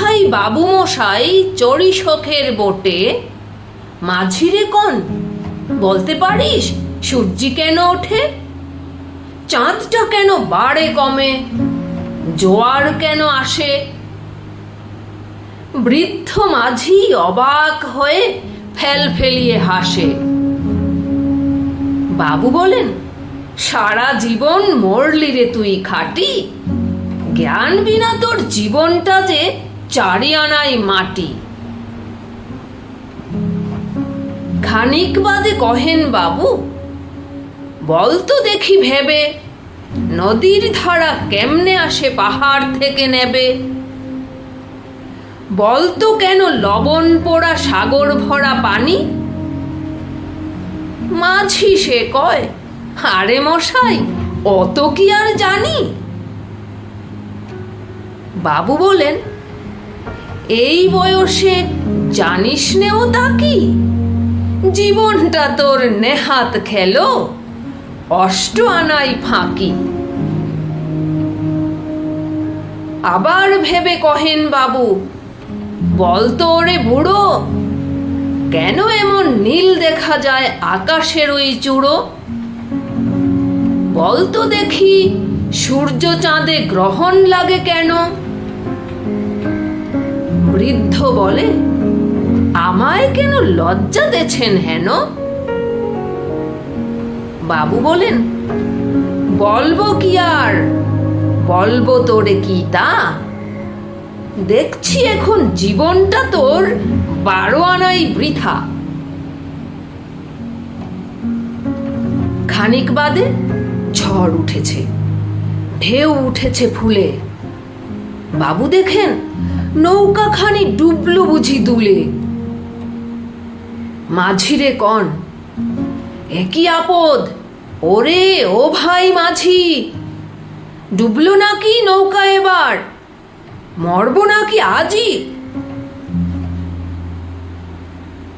কোথায় বাবু মশাই চড়িশখের বোটে? মাঝিরে কন, বলতে পারিস সূর্যি কেন ওঠে? চাঁদটা কেন বাড়ে কমে? জোয়ার কেন আসে? বৃদ্ধ মাঝি অবাক হয়ে ফেল ফেলিয়ে হাসে। বাবু বলেন, সারা জীবন মরলি রে তুই খাটি, জ্ঞান বিনা তোর জীবনটা যে চারি আনাই মাটি। খানিক বাদে কহেন বাবু, বলতো দেখি ভেবে, নদীর ধারা কেমনে আসে পাহাড় থেকে নেবে? বলতো কেন লবণ পোড়া সাগর ভরা পানি? মাঝি সে কয়, আরে মশাই অত কি আর জানি? বাবু বলেন, এই বয়সে জানিস নেও তা কি? জীবনটা তোর নেহাত খেলো, অষ্ট আনাই ফাঁকি। আবার ভেবে কহেন বাবু, বলতো ওরে বুড়ো, কেন এমন নীল দেখা যায় আকাশের ওই চূড়ো? বলতো দেখি সূর্য চাঁদে গ্রহণ লাগে কেন? বৃদ্ধ বলে, আমায় কেন লজ্জা দেছেন হেন? বাবু বলেন, বলবো কি আর, বলবো তোরে কি তা? দেখছি এখন জীবনটা তোর 12 আনাই বৃথা। খানিক বাদে ঝড় উঠেছে, ঢেউ উঠেছে ফুলে। বাবু দেখেন নৌকাখানি ডুবলো বুঝি দুলে। মাঝিরে কন, একই আপদ, ওরে ও ভাই মাঝি, ডুবলো নাকি নৌকা এবার? মরবো নাকি আজই?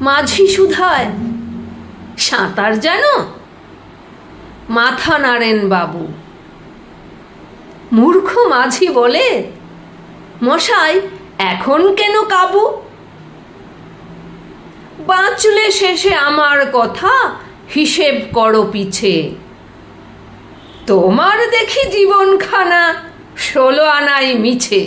মাঝি শুধায়, সাঁতার জানো? মাথা নাড়েন বাবু। মূর্খ মাঝি বলে, মশাই এখন কেন কাবু? বাঁচলে শেষে আমার কথা হিসেব করো পিছে, তোমার দেখি জীবনখানা 16 আনাই মিছে।